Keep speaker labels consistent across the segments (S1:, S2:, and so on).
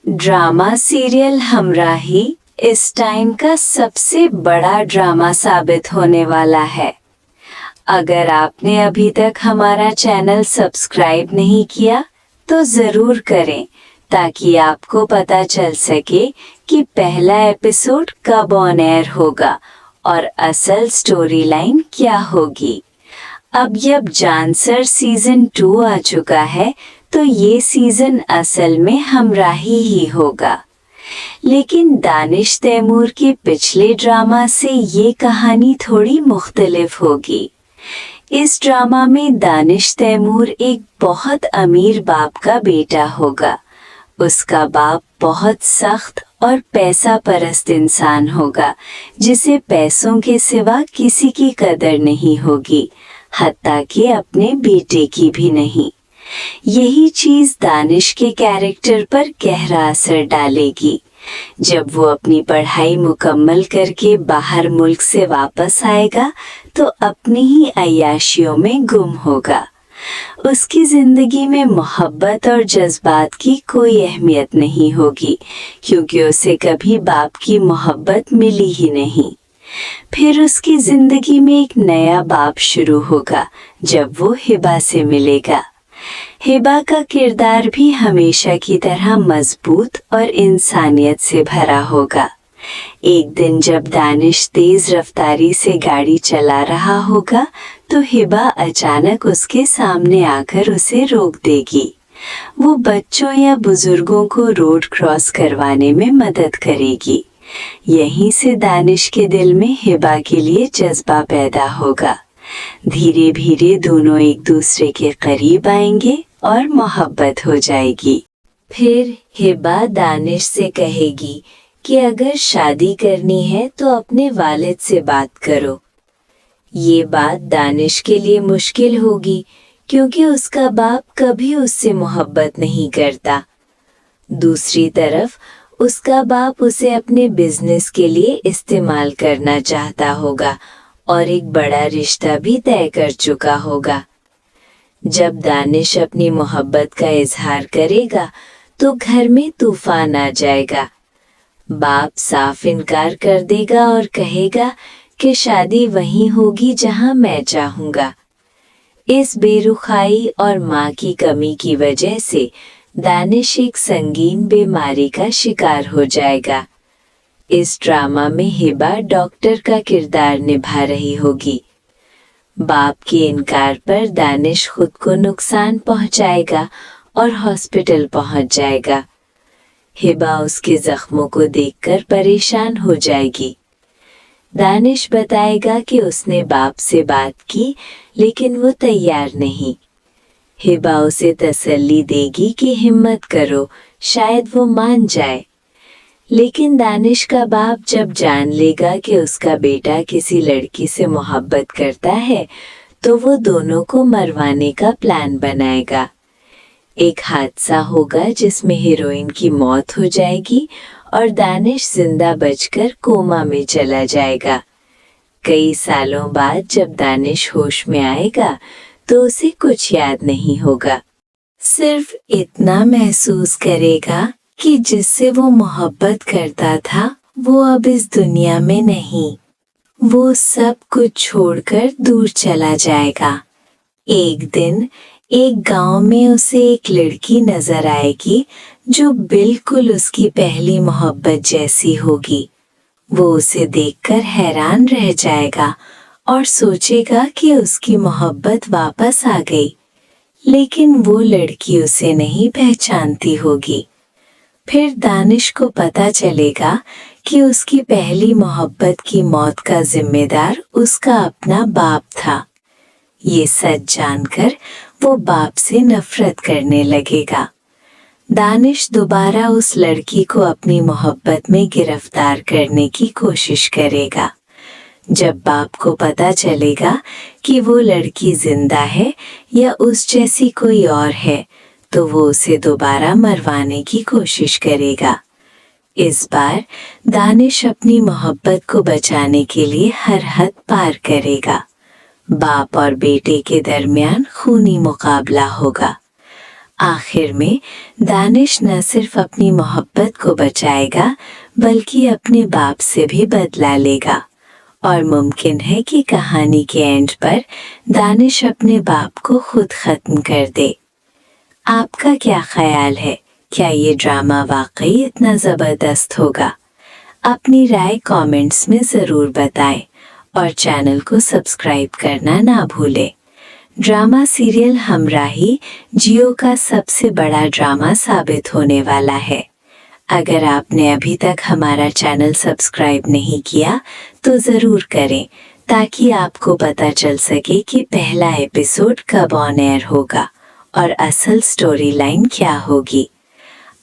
S1: Drama serial हमराही इस time का सबसे बड़ा ड्रामा साबित होने वाला है। अगर आपने अभी तक हमारा चैनल सब्सक्राइब नहीं किया तो ज़रूर करें ताकि आपको पता चल सके कि पहला एपिसोड कब ऑन एयर होगा और असल स्टोरी लाइन क्या होगी। अब जब जानसर सीजन 2 आ चुका है तो ये सीजन असल में हमराही ही होगा। लेकिन दानिश तैमूर के पिछले ड्रामा से ये कहानी थोड़ी मुख्तलिफ होगी। इस ड्रामा में दानिश तैमूर एक बहुत अमीर बाप का बेटा होगा। उसका बाप बहुत सख्त और पैसा परस्त इंसान होगा जिसे पैसों के सिवा किसी की कदर नहीं होगी, हत्ता कि अपने बेटे की भी नहीं। यही चीज दानिश के कैरेक्टर पर गहरा असर डालेगी। जब वो अपनी पढ़ाई मुकम्मल करके बाहर मुल्क से वापस आएगा तो अपनी ही अय्याशियों में गुम होगा। उसकी जिंदगी में मोहब्बत और जज्बात की कोई अहमियत नहीं होगी क्योंकि उसे कभी बाप की मोहब्बत मिली ही नहीं। फिर उसकी जिंदगी में एक नया बाप शुरू होगा जब वो हिबा से मिलेगा। हिबा का किरदार भी हमेशा की तरह मजबूत और इंसानियत से भरा होगा। एक दिन जब दानिश तेज रफ्तारी से गाड़ी चला रहा होगा तो हिबा अचानक उसके सामने आकर उसे रोक देगी। वो बच्चों या बुजुर्गों को रोड क्रॉस करवाने में मदद करेगी। यहीं से दानिश के दिल में हिबा के लिए जज्बा पैदा होगा। धीरे धीरे दोनों एक दूसरे के करीब आएंगे और मोहब्बत हो जाएगी। फिर हिबा दानिश से कहेगी कि अगर शादी करनी है तो अपने वालिद से बात करो। ये बात दानिश के लिए मुश्किल होगी क्योंकि उसका बाप कभी उससे मोहब्बत नहीं करता। दूसरी तरफ उसका बाप उसे अपने बिजनेस के लिए इस्तेमाल करना चाहता होगा और एक बड़ा रिश्ता भी तय कर चुका होगा। जब दानिश अपनी मोहब्बत का इजहार करेगा तो घर में तूफान आ जाएगा। बाप साफ इनकार कर देगा और कहेगा कि शादी वहीं होगी जहां मैं चाहूंगा। इस बेरुखाई और माँ की कमी की वजह से दानिश एक संगीन बीमारी का शिकार हो जाएगा। इस ड्रामा में हिबा डॉक्टर का किरदार निभा रही होगी। बाप के इनकार पर दानिश खुद को नुकसान पहुंचाएगा और हॉस्पिटल पहुंच जाएगा। हिबा उसके जख्मों को देखकर परेशान हो जाएगी। दानिश बताएगा कि उसने बाप से बात की लेकिन वो तैयार नहीं। हिबा उसे तसल्ली देगी कि हिम्मत करो, शायद वो मान जाए। लेकिन दानिश का बाप जब जान लेगा कि उसका बेटा किसी लड़की से मोहब्बत करता है तो वो दोनों को मरवाने का प्लान बनाएगा। एक हादसा होगा जिसमें हीरोइन की मौत हो जाएगी और दानिश जिंदा बचकर कोमा में चला जाएगा। कई सालों बाद जब दानिश होश में आएगा तो उसे कुछ याद नहीं होगा। सिर्फ इतना महसूस करेगा कि जिससे वो मोहब्बत करता था वो अब इस दुनिया में नहीं। वो सब कुछ छोड़कर दूर चला जाएगा। एक दिन एक गांव में उसे एक लड़की नजर आएगी जो बिल्कुल उसकी पहली मोहब्बत जैसी होगी। वो उसे देखकर हैरान रह जाएगा और सोचेगा कि उसकी मोहब्बत वापस आ गई। लेकिन वो लड़की उसे नहीं पहचानती होगी। फिर दानिश को पता चलेगा कि उसकी पहली मोहब्बत की मौत का जिम्मेदार उसका अपना बाप था। ये सच जानकर वो बाप से नफरत करने लगेगा। दानिश दोबारा उस लड़की को अपनी मोहब्बत में गिरफ्तार करने की कोशिश करेगा। जब बाप को पता चलेगा कि वो लड़की जिंदा है या उस जैसी कोई और है तो वो उसे दोबारा मरवाने की कोशिश करेगा। इस बार दानिश अपनी मोहब्बत को बचाने के लिए हर हद पार करेगा। बाप और बेटे के दरमियान खूनी मुकाबला होगा। आखिर में दानिश न सिर्फ अपनी मोहब्बत को बचाएगा बल्कि अपने बाप से भी बदला लेगा और मुमकिन है कि कहानी के एंड पर दानिश अपने बाप को खुद खत्म कर दे। आपका क्या ख्याल है? क्या ये ड्रामा वाकई इतना ज़बरदस्त होगा? अपनी राय कमेंट्स में ज़रूर बताएं और चैनल को सब्सक्राइब करना ना भूलें। ड्रामा सीरियल हमराही जियो का सबसे बड़ा ड्रामा साबित होने वाला है। अगर आपने अभी तक हमारा चैनल सब्सक्राइब नहीं किया तो ज़रूर करें ताकि आपको पता चल सके कि पहला एपिसोड कब ऑन एयर होगा और असल स्टोरी लाइन क्या होगी।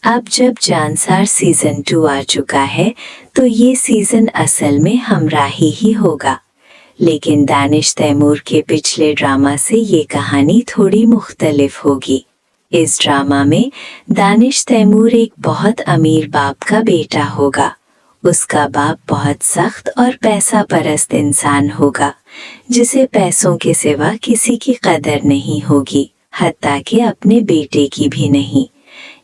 S1: अब जब जानसार सीज़न 2 आ चुका है तो ये सीज़न असल में हमराही ही होगा, लेकिन दानिश तैमूर के पिछले ड्रामा से ये कहानी थोड़ी मुख्तलिफ होगी। इस ड्रामा में दानिश तैमूर एक बहुत अमीर बाप का बेटा होगा। उसका बाप बहुत सख्त और पैसा परस्त इंसान होगा जिसे पैसों के सिवा किसी की कदर नहीं होगी, हत्ता कि अपने बेटे की भी नहीं।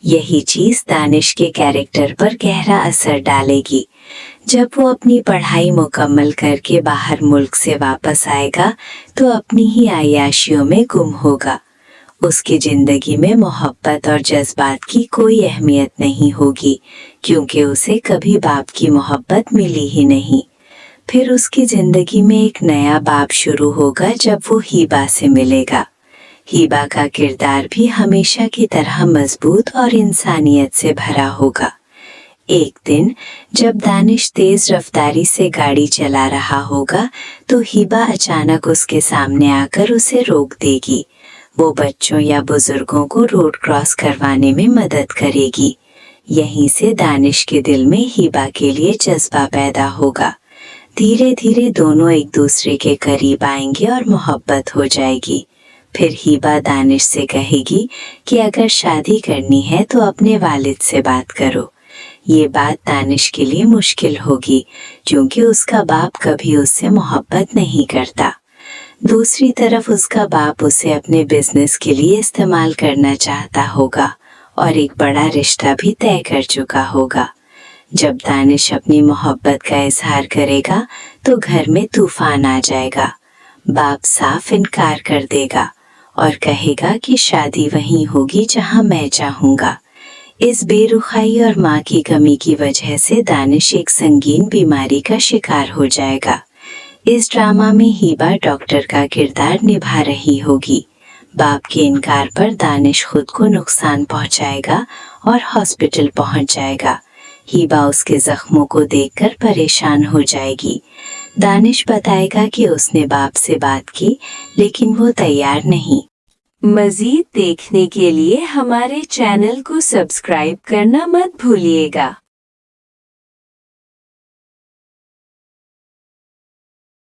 S1: यही चीज़ दानिश के कैरेक्टर पर गहरा असर डालेगी। जब वो अपनी पढ़ाई मुकम्मल करके बाहर मुल्क से वापस आएगा तो अपनी ही अय्याशियों में गुम होगा। उसकी ज़िंदगी में मोहब्बत और जज्बात की कोई अहमियत नहीं होगी क्योंकि उसे कभी बाप की मोहब्बत मिली ही नहीं। फिर उसकी ज़िंदगी में एक नया बाप शुरू होगा जब वो हिबा से मिलेगा। हिबा का किरदार भी हमेशा की तरह मजबूत और इंसानियत से भरा होगा। एक दिन जब दानिश तेज रफ्तारी से गाड़ी चला रहा होगा तो हिबा अचानक उसके सामने आकर उसे रोक देगी। वो बच्चों या बुजुर्गों को रोड क्रॉस करवाने में मदद करेगी। यहीं से दानिश के दिल में हिबा के लिए जज्बा पैदा होगा। धीरे धीरे दोनों एक दूसरे के करीब आएंगे और मोहब्बत हो जाएगी। फिर हिबा दानिश से कहेगी कि अगर शादी करनी है तो अपने वालिद से बात करो। ये बात दानिश के लिए मुश्किल होगी क्योंकि उसका बाप कभी उससे मोहब्बत नहीं करता। दूसरी तरफ उसका बाप उसे अपने बिजनेस के लिए इस्तेमाल करना चाहता होगा और एक बड़ा रिश्ता भी तय कर चुका होगा। जब दानिश अपनी मोहब्बत का इजहार करेगा तो घर में तूफान आ जाएगा। बाप साफ इनकार कर देगा और कहेगा कि शादी वहीं होगी जहां मैं चाहूँगा। इस बेरुखाई और माँ की कमी की वजह से दानिश एक संगीन बीमारी का शिकार हो जाएगा। इस ड्रामा में हिबा डॉक्टर का किरदार निभा रही होगी। बाप के इनकार पर दानिश खुद को नुकसान पहुंचाएगा और हॉस्पिटल पहुंच जाएगा। हिबा उसके जख्मों को देखकर परेशान हो जाएगी। दानिश बताएगा कि उसने बाप से बात की लेकिन वो तैयार नहीं। मज़ीद देखने के लिए हमारे चैनल को सब्सक्राइब करना मत भूलिएगा।